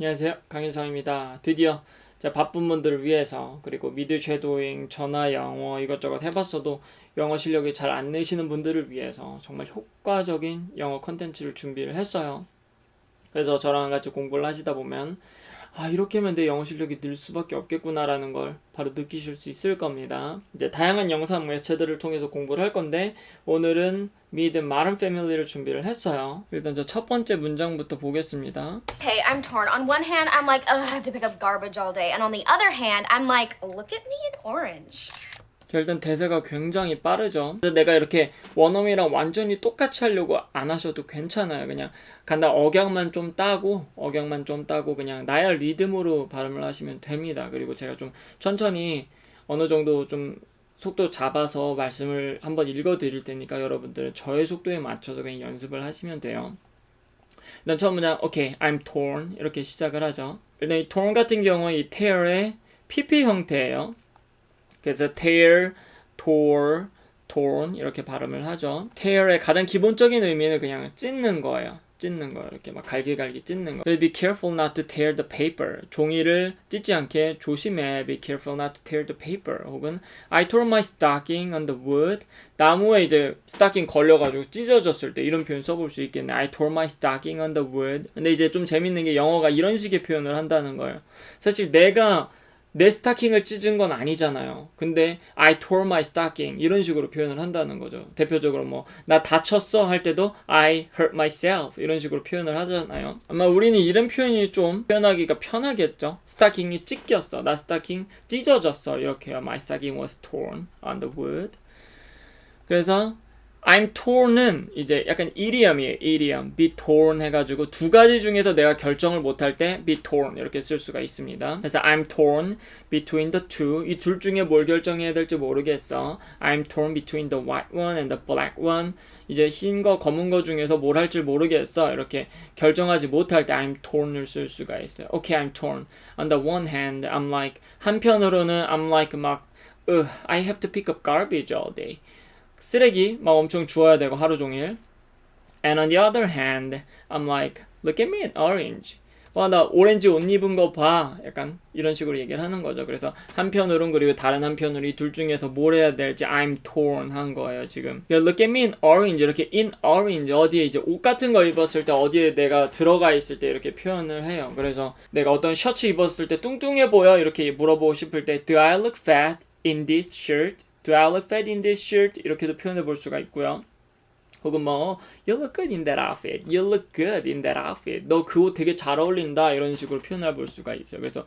안녕하세요, 강윤성입니다. 드디어 바쁜 분들을 위해서 그리고 미드 쉐도잉, 전화 영어 이것저것 해봤어도 영어 실력이 잘 안 느시는 분들을 위해서 정말 효과적인 영어 컨텐츠를 준비를 했어요. 그래서 저랑 같이 공부를 하시다 보면 이렇게 하면 내 영어 실력이 늘 수밖에 없겠구나라는 걸 바로 느끼실 수 있을 겁니다. 이제 다양한 영상 매체들을 통해서 공부를 할 건데 오늘은 미드 마른 패밀리를 준비를 했어요. 일단 저 첫 번째 문장부터 보겠습니다. Okay, I'm torn. On one hand, I'm like, ugh, I have to pick up garbage all day. And on the other hand, I'm like, look at me in orange. 자, 일단 대사가 굉장히 빠르죠. 내가 이렇게 원어민이랑 완전히 똑같이 하려고 안 하셔도 괜찮아요. 그냥 간단 억양만 좀 따고 그냥 나의 리듬으로 발음을 하시면 됩니다. 그리고 제가 좀 천천히 어느 정도 좀 속도 잡아서 말씀을 한번 읽어 드릴 테니까 여러분들은 저의 속도에 맞춰서 그냥 연습을 하시면 돼요. 일단 처음 문장 okay, I'm torn 이렇게 시작을 하죠. 일단 이 torn 같은 경우는 이 tear의 PP 형태예요. 그래서 tear, tore, torn 이렇게 발음을 하죠. tear의 가장 기본적인 의미는 그냥 찢는 거예요. 찢는 거 이렇게 막 갈기갈기 찢는 거. Be careful not to tear the paper. 종이를 찢지 않게 조심해. Be careful not to tear the paper. 혹은 I tore my stocking on the wood. 나무에 이제 스타킹 걸려가지고 찢어졌을 때 이런 표현 써볼 수 있겠네. I tore my stocking on the wood. 근데 이제 좀 재밌는 게 영어가 이런 식의 표현을 한다는 거예요. 사실 내가 내 스타킹을 찢은 건 아니잖아요. 근데 I tore my stocking 이런 식으로 표현을 한다는 거죠. 대표적으로 뭐 나 다쳤어 할 때도 I hurt myself 이런 식으로 표현을 하잖아요. 아마 우리는 이런 표현이 좀 표현하기가 편하겠죠. 스타킹이 찢겼어. 나 스타킹 찢어졌어. 이렇게요. My stocking was torn on the wood. 그래서 I'm torn은 이제 약간 이디엄이에요. 이디엄. be torn 해가지고 두 가지 중에서 내가 결정을 못할 때 be torn 이렇게 쓸 수가 있습니다. 그래서 I'm torn between the two. 이 둘 중에 뭘 결정해야 될지 모르겠어. I'm torn between the white one and the black one. 이제 흰 거, 검은 거 중에서 뭘 할지 모르겠어. 이렇게 결정하지 못할 때 I'm torn을 쓸 수가 있어요. Okay, I'm torn. On the one hand, I'm like 한편으로는 I'm like 막 I have to pick up garbage all day. 쓰레기 막 엄청 주워야 되고 하루 종일. And on the other hand, I'm like, look at me in orange. 와, 나 오렌지 옷 입은 거 봐. 약간 이런 식으로 얘기를 하는 거죠. 그래서 한편으로는 그리고 다른 한편으로 이 둘 중에서 뭘 해야 될지 I'm torn 한 거예요, 지금. Look at me in orange. 이렇게 in orange. 어디에 이제 옷 같은 거 입었을 때 어디에 내가 들어가 있을 때 이렇게 표현을 해요. 그래서 내가 어떤 셔츠 입었을 때 뚱뚱해 보여. 이렇게 물어보고 싶을 때 Do I look fat in this shirt? Do I look fat in this shirt? 이렇게도 표현해 볼 수가 있고요. 혹은 뭐 You look good in that outfit. You look good in that outfit. 너 그 옷 되게 잘 어울린다. 이런 식으로 표현해 볼 수가 있어요. 그래서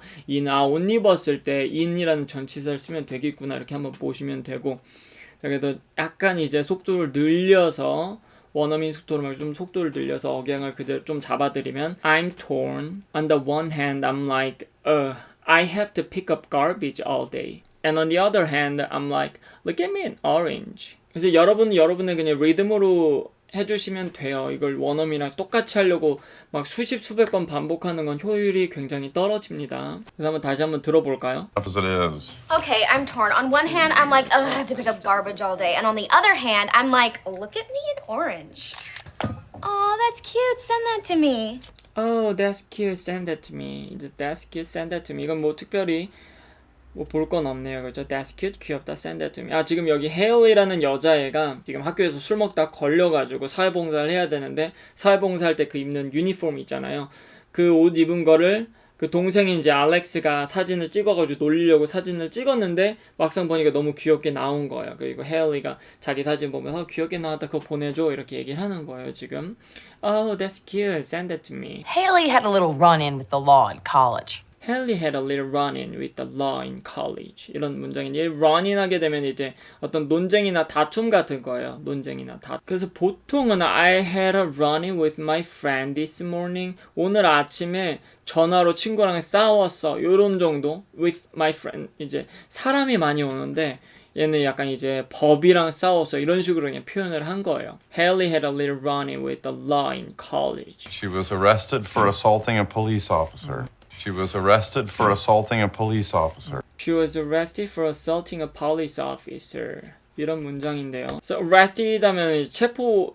옷 입었을 때 in이라는 전치사를 쓰면 되겠구나. 이렇게 한번 보시면 되고. 자, 그래서 약간 이제 속도를 늘려서 원어민 속도로 말고 좀 속도를 늘려서 억양을 그대로 좀 잡아드리면 I'm torn. On the one hand, I'm like, I have to pick up garbage all day. And on the other hand, I'm like, look at me in orange. 그래서 여러분의 그냥 리듬으로 해주시면 돼요. 이걸 원어민이랑 똑같이 하려고 막 수백 번 반복하는 건 효율이 굉장히 떨어집니다. 그래서 다시 한번 들어볼까요? As it is. Okay, I'm torn. On one hand, I'm like, ugh, I have to pick up garbage all day. And on the other hand, I'm like, look at me in orange. Oh, that's cute. Send that to me. Oh, that's cute. Send that to me. That's cute. Send that to me. 이건 뭐 특별히 뭐 볼 건 없네요. 그죠? That's cute. 귀엽다. Send that to me. 지금 여기 헤일이라는 여자애가 지금 학교에서 술 먹다 걸려가지고 사회봉사를 해야 되는데 사회봉사할 때 그 입는 유니폼 있잖아요. 그 옷 입은 거를 그 동생이 이제 알렉스가 사진을 찍어가지고 놀리려고 사진을 찍었는데 막상 보니까 너무 귀엽게 나온 거예요. 그리고 헤일리가 자기 사진 보면서 귀엽게 나왔다 그거 보내줘 이렇게 얘기를 하는 거예요 지금. Oh, that's cute. Send that to me. Haley had a little run-in with the law in college. Haley had a little run-in with the law in college. 이런 문장인데 run-in 하게 되면 이제 어떤 논쟁이나 다툼 같은 거예요. 논쟁이나 다툼. 그래서 보통은 I had a run-in with my friend this morning. 오늘 아침에 전화로 친구랑 싸웠어. 요런 정도. With my friend. 이제 사람이 많이 오는데 얘는 약간 이제 법이랑 싸웠어. 이런 식으로 그냥 표현을 한 거예요. Haley had a little run-in with the law in college. She was arrested for assaulting a police officer. She was arrested for assaulting a police officer. She was arrested for assaulting a police officer. 이런 문장인데요. So arrested 하면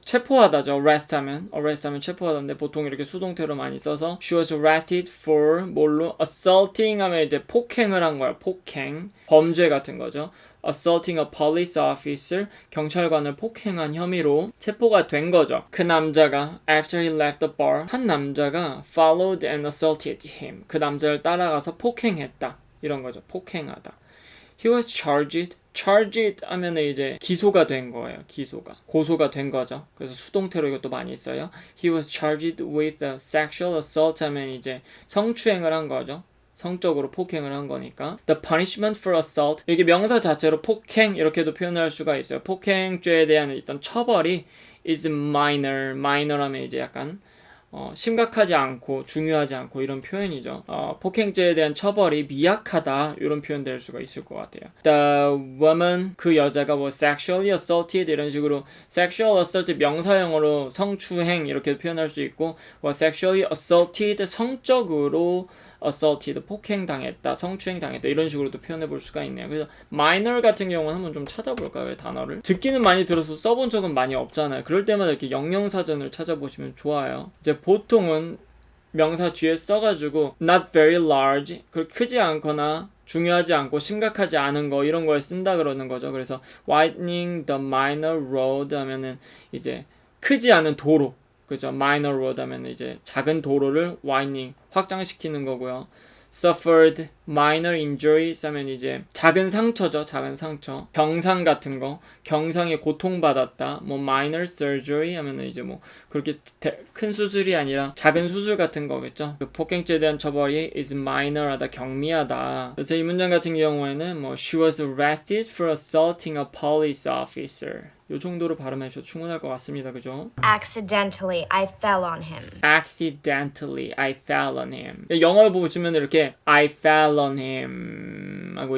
체포하다죠. arrest 하면 체포하다인데 보통 이렇게 수동태로 많이 써서 she was arrested for 뭘로 assaulting 하면 이제 폭행을 한 거야. 폭행, 범죄 같은 거죠. assaulting a police officer, 경찰관을 폭행한 혐의로 체포가 된 거죠. 그 남자가 after he left the bar, 한 남자가 followed and assaulted him. 그 남자를 따라가서 폭행했다. 이런 거죠. 폭행하다. He was charged 하면 이제 기소가 된 거예요. 고소가 된 거죠. 그래서 수동태로 이것도 많이 써요. He was charged with a sexual assault 하면 이제 성추행을 한 거죠. 성적으로 폭행을 한 거니까. The punishment for assault, 이게 명사 자체로 폭행 이렇게도 표현할 수가 있어요. 폭행죄에 대한 일단 처벌이 is minor 하면 이제 약간 심각하지 않고 중요하지 않고 이런 표현이죠. 폭행죄에 대한 처벌이 미약하다 이런 표현 될 수가 있을 것 같아요. The woman, 그 여자가 was sexually assaulted 이런 식으로 sexual assault 명사형으로 성추행 이렇게 표현할 수 있고 was sexually assaulted 성적으로 assaulted 폭행당했다, 성추행당했다 이런 식으로도 표현해 볼 수가 있네요. 그래서 minor 같은 경우는 한번 좀 찾아볼까요? 단어를 듣기는 많이 들어서 써본 적은 많이 없잖아요. 그럴 때마다 이렇게 영영사전을 찾아보시면 좋아요. 이제 보통은 명사 뒤에 써가지고 not very large, 크지 않거나 중요하지 않고 심각하지 않은 거 이런 거에 쓴다 그러는 거죠. 그래서 widening the minor road 하면은 이제 크지 않은 도로, 그죠? minor road 하면 이제 작은 도로를 widening 확장시키는 거고요. suffered minor injuries 하면 이제 작은 상처죠. 작은 상처. 경상 같은 거. 경상에 고통받았다. 뭐 minor surgery 하면 이제 뭐 그렇게 큰 수술이 아니라 작은 수술 같은 거겠죠. 그 폭행죄에 대한 처벌이 is minor하다, 경미하다. 그래서 이 문장 같은 경우에는 뭐 she was arrested for assaulting a police officer. 이 정도로 발음해 주셔도 충분할 것 같습니다. 그죠? Accidentally, I fell on him. Accidentally, I fell on him. 영어를 보시면 이렇게 I fell on him 하고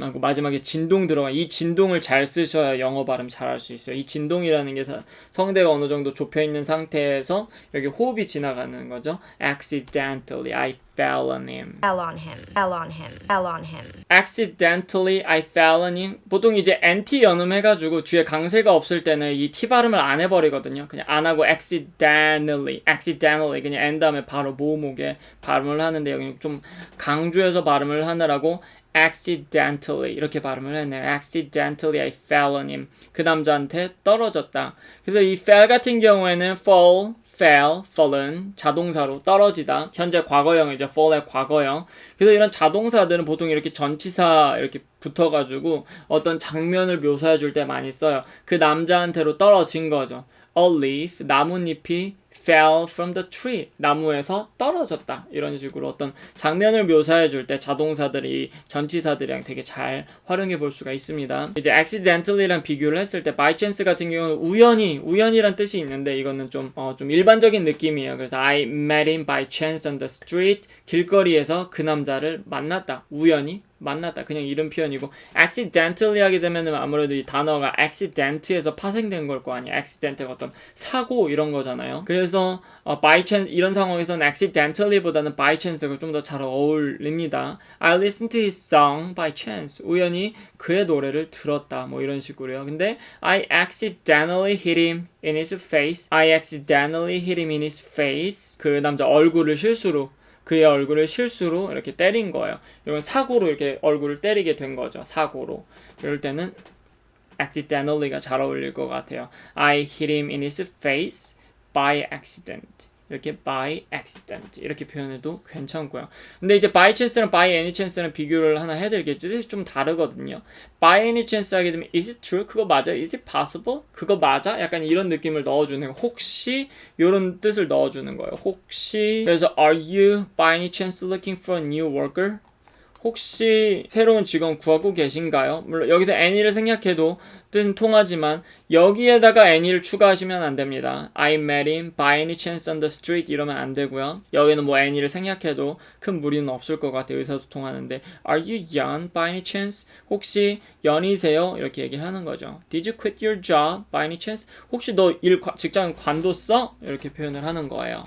하고 마지막에 진동 들어가. 이 진동을 잘 쓰셔야 영어 발음 잘할 수 있어요. 이 진동이라는 게 성대가 어느 정도 좁혀 있는 상태에서 여기 호흡이 지나가는 거죠. Accidentally, I fell on him. Fell on him. Fell on him. Fell on him. Accidentally, I fell on him. 보통 이제 NT 연음해가지고 뒤에 강세가 없을 때는 이 T 발음을 안 해버리거든요. 그냥 안 하고 accidentally 그냥 N 다음에 바로 모음목에 발음을 하는데 여기 좀 강조해서 발음을 하느라고 accidentally 이렇게 발음을 했네요. Accidentally I fell on him. 그 남자한테 떨어졌다. 그래서 이 fell 같은 경우에는 fall은 자동사로 떨어지다. 현재 과거형이죠. fall의 과거형. 그래서 이런 자동사들은 보통 이렇게 전치사 이렇게 붙어가지고 어떤 장면을 묘사해 줄 때 많이 써요. 그 남자한테로 떨어진 거죠. A leaf, 나뭇잎이 fell from the tree. 나무에서 떨어졌다. 이런 식으로 어떤 장면을 묘사해 줄 때 자동사들이 전치사들이랑 되게 잘 활용해 볼 수가 있습니다. 이제 accidentally랑 비교를 했을 때 by chance 같은 경우는 우연이란 뜻이 있는데 이거는 좀 일반적인 느낌이에요. 그래서 I met him by chance on the street. 길거리에서 그 남자를 만났다. 우연히 만났다. 그냥 이런 표현이고 accidentally 하게 되면 아무래도 이 단어가 accident에서 파생된 걸 거 아니에요. accident가 어떤 사고 이런 거잖아요. 그래서 by chance 이런 상황에서는 accidentally보다는 by chance가 좀 더 잘 어울립니다. I listened to his song by chance. 우연히 그의 노래를 들었다. 뭐 이런 식으로요. 근데 I accidentally hit him in his face. I accidentally hit him in his face. 그 남자 그의 얼굴을 실수로 이렇게 때린 거예요. 이건 사고로 이렇게 얼굴을 때리게 된 거죠. 사고로. 이럴 때는 accidentally가 잘 어울릴 것 같아요. I hit him in his face by accident. 이렇게 by accident 이렇게 표현해도 괜찮고요. 근데 이제 by chance랑 by any chance랑 비교를 하나 해드리겠죠. 좀 다르거든요. by any chance 하게 되면 is it true? 그거 맞아? is it possible? 그거 맞아? 약간 이런 느낌을 넣어주는 거예요. 혹시 이런 뜻을 넣어주는 거예요. 혹시 그래서 are you by any chance looking for a new worker? 혹시 새로운 직원 구하고 계신가요? 물론 여기서 any를 생략해도 뜻은 통하지만 여기에다가 any를 추가하시면 안 됩니다. I met him by any chance on the street 이러면 안 되고요. 여기는 뭐 any를 생략해도 큰 무리는 없을 것 같아요. 의사소통하는데 Are you young by any chance? 혹시 연이세요? 이렇게 얘기를 하는 거죠. Did you quit your job by any chance? 혹시 너 직장 관뒀어? 이렇게 표현을 하는 거예요.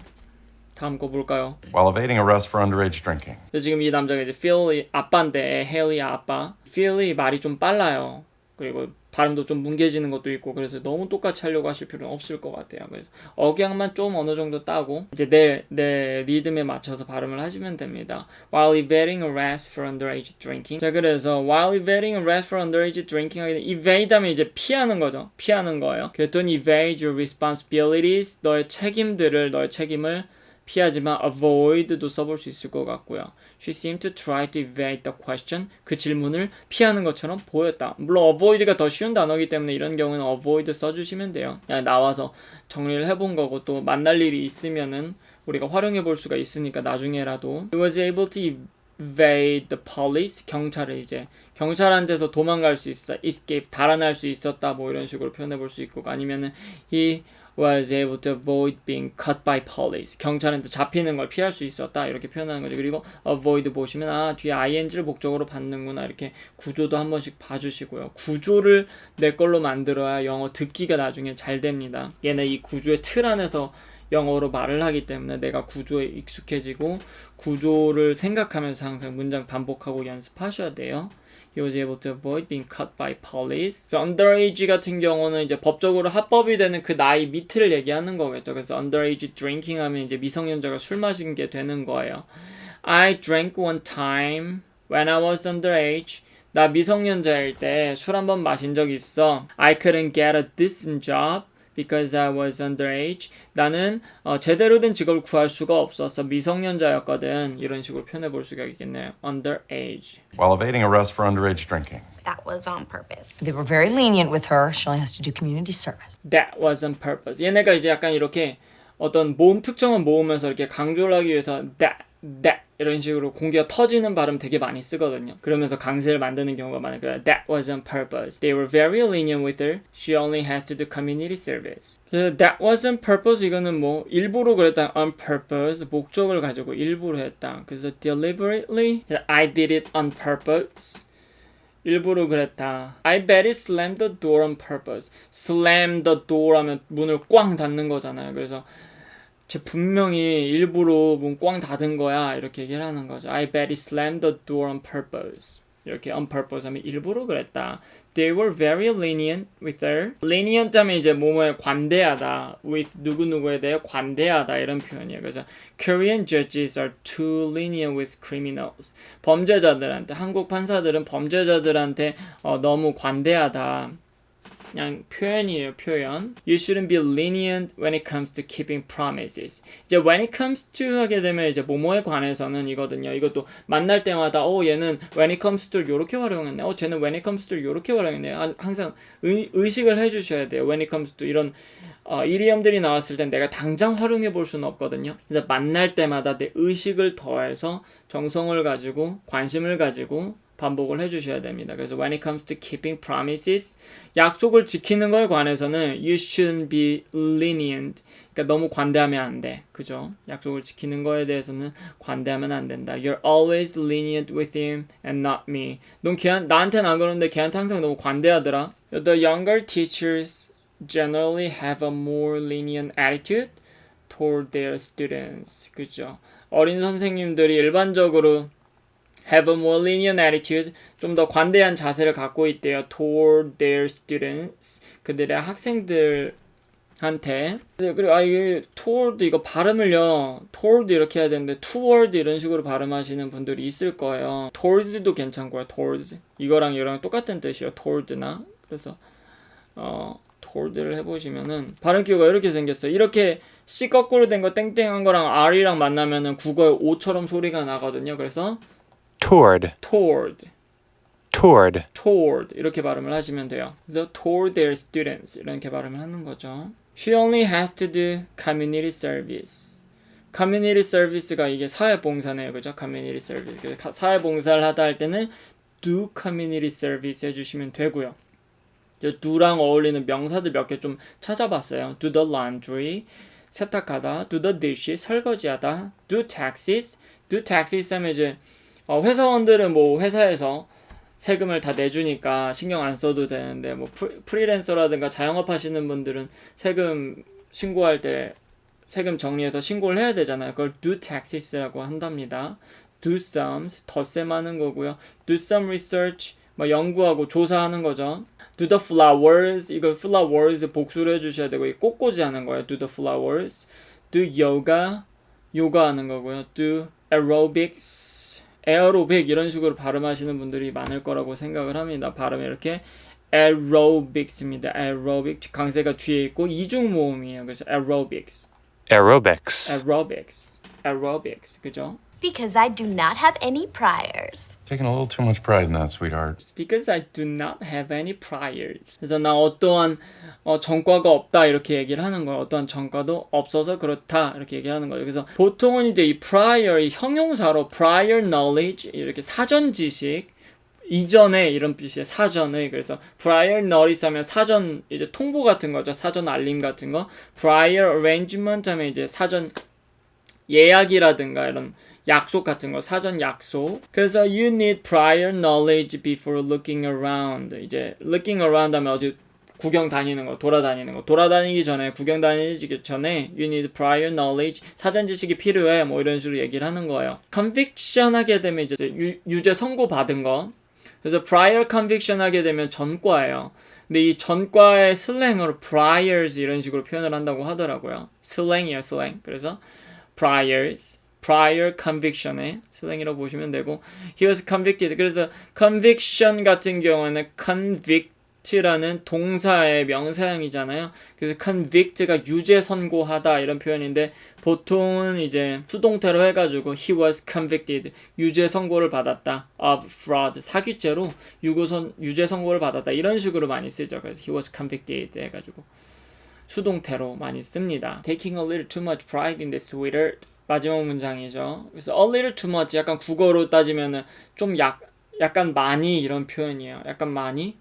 다음 거 볼까요? While evading arrest for underage drinking. 지금 이 남자가 이제 Phil이 아빠인데, 헨리 아빠. Phil이 말이 좀 빨라요. 그리고 발음도 좀 뭉개지는 것도 있고 그래서 너무 똑같이 하려고 하실 필요는 없을 것 같아요. 그래서 억양만 좀 어느 정도 따고 이제 내 리듬에 맞춰서 발음을 하시면 됩니다. While evading arrest for underage drinking. 자, 그래서 while evading arrest for underage drinking 하게 되면 evade 하면 이제 피하는 거죠. 피하는 거예요. 그랬더니 evade your responsibilities. 너의 책임을 피하지만 avoid도 써볼 수 있을 것 같고요. She seemed to try to evade the question. 그 질문을 피하는 것처럼 보였다. 물론 avoid가 더 쉬운 단어이기 때문에 이런 경우는 avoid 써주시면 돼요. 그냥 나와서 정리를 해본 거고 또 만날 일이 있으면은 우리가 활용해 볼 수가 있으니까 나중에라도. He was able to evade the police. 경찰한테서 도망갈 수 있어. escape, 달아날 수 있었다. 뭐 이런 식으로 표현해 볼 수 있고 아니면은 he was able to avoid being caught by police. 경찰한테 잡히는 걸 피할 수 있었다. 이렇게 표현하는 거죠. 그리고 avoid 보시면 뒤에 ing를 목적으로 받는구나. 이렇게 구조도 한 번씩 봐주시고요. 구조를 내 걸로 만들어야 영어 듣기가 나중에 잘 됩니다. 얘는 이 구조의 틀 안에서 영어로 말을 하기 때문에 내가 구조에 익숙해지고 구조를 생각하면서 항상 문장 반복하고 연습하셔야 돼요. He was able to avoid being caught by police. underage 같은 경우는 이제 법적으로 합법이 되는 그 나이 밑을 얘기하는 거겠죠. 그래서 underage drinking 하면 이제 미성년자가 술 마신 게 되는 거예요. I drank one time when I was underage. 나 미성년자일 때 술 한 번 마신 적 있어. I couldn't get a decent job because I was underage. 나는 제대로 된 직업을 구할 수가 없었어. 미성년자였거든. 이런 식으로 표현해 볼 수가 있겠네요. underage. While evading arrest for underage drinking. That was on purpose. They were very lenient with her. She only has to do community service. That was on purpose. 얘네가 이제 약간 이렇게 어떤 모음 특정은 모으면서 이렇게 강조를 하기 위해서 that 이런 식으로 공기가 터지는 발음 되게 많이 쓰거든요. 그러면서 강세를 만드는 경우가 많아요. That was on purpose. They were very lenient with her. She only has to do community service. 그래서 that was on purpose 이거는 뭐 일부러 그랬다. on purpose 목적을 가지고 일부러 했다. 그래서 deliberately I did it on purpose. 일부러 그랬다. I bet it slammed the door on purpose. slam the door 하면 문을 꽝 닫는 거잖아요. 그래서 쟤 분명히 일부러 문 꽝 닫은 거야. 이렇게 얘기를 하는 거죠. I bet he slammed the door on purpose. 이렇게 on purpose 하면 일부러 그랬다. They were very lenient with her. lenient 하면 이제 뭐뭐에 관대하다. with 누구누구에 대해 관대하다. 이런 표현이에요. 그래서 Korean judges are too lenient with criminals. 범죄자들한테, 한국 판사들은 범죄자들한테 너무 관대하다. 그냥 표현이에요, 표현. You shouldn't be lenient when it comes to keeping promises. 이제 when it comes to 하게 되면 이제 뭐뭐에 관해서는 이거든요. 이것도 만날 때마다 얘는 when it comes to 요렇게 활용했네. 쟤는 when it comes to 요렇게 활용했네. 항상 의식을 해주셔야 돼요. when it comes to 이런 이디엄들이 나왔을 땐 내가 당장 활용해 볼 수는 없거든요. 그래서 만날 때마다 내 의식을 더해서 정성을 가지고 관심을 가지고 반복을 해주셔야 됩니다. 그래서 when it comes to keeping promises, 약속을 지키는 거에 관해서는 you shouldn't be lenient. 그러니까 너무 관대하면 안 돼. 그죠? 약속을 지키는 거에 대해서는 관대하면 안 된다. You're always lenient with him and not me. 넌 나한테는 안 그러는데 걔한테 항상 너무 관대하더라. The younger teachers generally have a more lenient attitude toward their students. 그죠? 어린 선생님들이 일반적으로 have a more lenient attitude, 좀 더 관대한 자세를 갖고 있대요. toward their students, 그들의 학생들한테. 그리고 이게 toward 이거 발음을요, toward 이렇게 해야 되는데 toward 이런 식으로 발음하시는 분들이 있을 거예요. towards도 괜찮고요. towards 이거랑 이거랑 똑같은 뜻이에요. toward나. 그래서 toward를 해보시면은 발음 기호가 이렇게 생겼어요. 이렇게 C 거꾸로 된 거 땡땡한 거랑 R이랑 만나면은 국어의 O처럼 소리가 나거든요. 그래서 Toward. 이렇게 발음을 하시면 돼요. 그래서 toward their students 이렇게 발음을 하는 거죠. She only has to do community service. community service가 이게 사회봉사네요. 그죠? community service. 그래서 사회봉사를 하다 할 때는 do community service 해주시면 되고요. do랑 어울리는 명사들 몇 개 좀 찾아봤어요. do the laundry, 세탁하다, do the dishes, 설거지하다, do taxes 하면 이제 회사원들은 뭐 회사에서 세금을 다 내주니까 신경 안 써도 되는데 뭐 프리랜서라든가 자영업 하시는 분들은 세금 신고할 때 세금 정리해서 신고를 해야 되잖아요. 그걸 do taxes라고 한답니다. do some 덧셈하는 거고요. do some research 뭐 연구하고 조사하는 거죠. do the flowers 이거 flowers 복수를 해주셔야 되고 이 꽃꽂이 하는 거예요. do the flowers. do yoga 요가 하는 거고요. do aerobics 에어로빅 이런 식으로 발음하시는 분들이 많을 거라고 생각을 합니다. 발음이 이렇게 aerobics입니다. aerobic 강세가 뒤에 있고 이중 모음이에요. 그래서 aerobics. aerobics. 그죠? Because I do not have any priors. Taking a little too much pride in that, sweetheart. Because I do not have any priors. 그래서 나 어떠한 전과가 없다 이렇게 얘기를 하는 거예요. 어떠한 전과도 없어서 그렇다 이렇게 얘기를 하는 거예요. 그래서 보통은 이제 이 prior 이 형용사로 prior knowledge 이렇게 사전 지식 이전에 이런 뜻이에요. 사전의. 그래서 prior notice 하면 사전 이제 통보 같은 거죠. 사전 알림 같은 거. prior arrangement 하면 이제 사전 예약이라든가 이런 약속 같은 거, 사전 약속. 그래서 you need prior knowledge before looking around. 이제 looking around 하면 어디 구경 다니는 거, 돌아다니는 거. 돌아다니기 전에, 구경 다니기 전에 you need prior knowledge. 사전 지식이 필요해. 뭐 이런 식으로 얘기를 하는 거예요. conviction 하게 되면 이제 유죄 선고 받은 거. 그래서 prior conviction 하게 되면 전과예요. 근데 이 전과의 슬랭으로 priors 이런 식으로 표현을 한다고 하더라고요. 슬랭이에요, 슬랭. 그래서 prior conviction의 슬랭이라고 보시면 되고 he was convicted. 그래서 conviction 같은 경우는 convict라는 동사의 명사형이잖아요. 그래서 convict가 유죄 선고하다 이런 표현인데 보통은 이제 수동태로 해가지고 he was convicted 유죄 선고를 받았다 of fraud 사기죄로 유죄 선고를 받았다 이런 식으로 많이 쓰죠. 그래서 he was convicted 해가지고 수동태로 많이 씁니다. Taking a little too much pride in this sweetheart 마지막 문장이죠. 그래서 a little too much 약간 국어로 따지면은 좀 약간 많이 이런 표현이에요. 약간 많이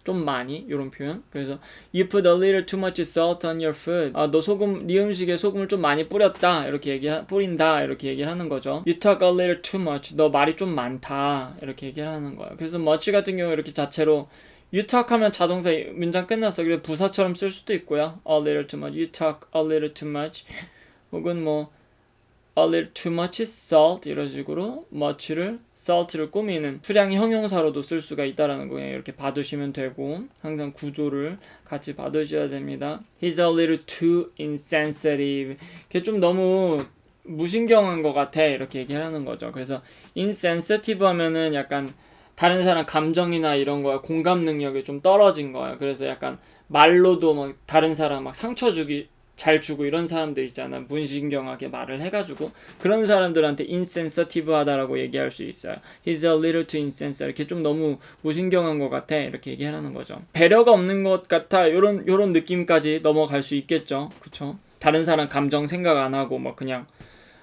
좀 많이 이런 표현. 그래서 you put a little too much salt on your food. 너 소금 네 음식에 소금을 좀 많이 뿌렸다 이렇게 뿌린다 이렇게 얘기를 하는 거죠. You talk a little too much. 너 말이 좀 많다 이렇게 얘기를 하는 거예요. 그래서 much 같은 경우 이렇게 자체로 you talk 하면 자동사 문장 끝났어. 그래서 부사처럼 쓸 수도 있고요. a little too much. You talk a little too much. 혹은 뭐 a little too much salt 이런 식으로 much를 salt를 꾸미는 수량 형용사로도 쓸 수가 있다라는 거예요. 이렇게 봐두시면 되고 항상 구조를 같이 봐두셔야 됩니다. He's a little too insensitive. 걔 좀 너무 무신경한 것 같아 이렇게 얘기하는 거죠. 그래서 insensitive 하면은 약간 다른 사람 감정이나 이런 거에 공감 능력이 좀 떨어진 거예요. 그래서 약간 말로도 막 다른 사람 막 상처 잘 주고 이런 사람들 있잖아. 무신경하게 말을 해가지고 그런 사람들한테 insensitive 하다라고 얘기할 수 있어요. He's a little too insensitive. 이렇게 좀 너무 무신경한 것 같아. 이렇게 얘기하는 거죠. 배려가 없는 것 같아. 요런 느낌까지 넘어갈 수 있겠죠. 그쵸? 다른 사람 감정 생각 안 하고 뭐 그냥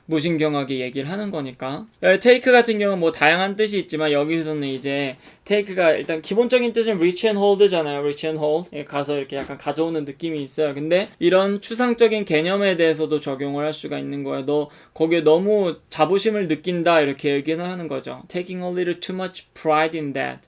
무신경하게 얘기를 하는 거니까. take 같은 경우는 뭐 다양한 뜻이 있지만 여기서는 이제 take가 일단 기본적인 뜻은 reach and hold잖아요. reach and hold. 가서 이렇게 약간 가져오는 느낌이 있어요. 근데 이런 추상적인 개념에 대해서도 적용을 할 수가 있는 거예요. 너 거기에 너무 자부심을 느낀다 이렇게 얘기는 하는 거죠. taking a little too much pride in that.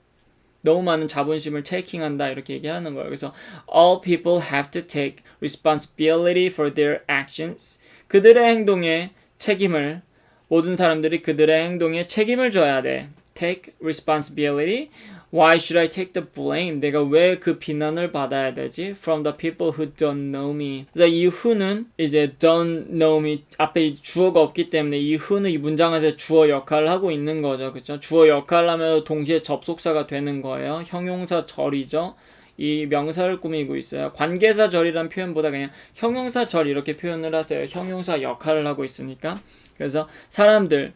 너무 많은 자본심을 taking-한다 이렇게 얘기하는 거예요. 그래서 all people have to take responsibility for their actions. 그들의 행동에 책임을 모든 사람들이 그들의 행동에 책임을 져야 돼. Take responsibility. Why should I take the blame? 내가 왜 그 비난을 받아야 되지? From the people who don't know me. 그래서 이 who는 이제 don't know me 앞에 주어가 없기 때문에 이 who는 이 문장에서 주어 역할을 하고 있는 거죠. 그렇죠? 주어 역할을 하면서 동시에 접속사가 되는 거예요. 형용사 절이죠. 이 명사를 꾸미고 있어요. 관계사 절이란 표현보다 그냥 형용사 절 이렇게 표현을 하세요. 형용사 역할을 하고 있으니까. 그래서 사람들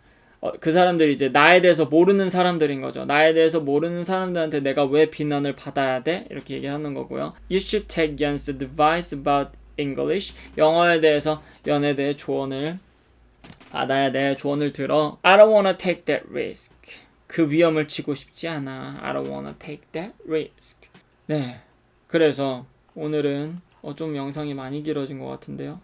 그 사람들이 이제 나에 대해서 모르는 사람들인 거죠. 나에 대해서 모르는 사람들한테 내가 왜 비난을 받아야 돼? 이렇게 얘기하는 거고요. You should take Jan's advice about English. 영어에 대해서 연에 대해 조언을 받아야 돼. 조언을 들어. I don't wanna take that risk. 그 위험을 지고 싶지 않아. I don't wanna take that risk. 네. 그래서 오늘은 좀 영상이 많이 길어진 것 같은데요.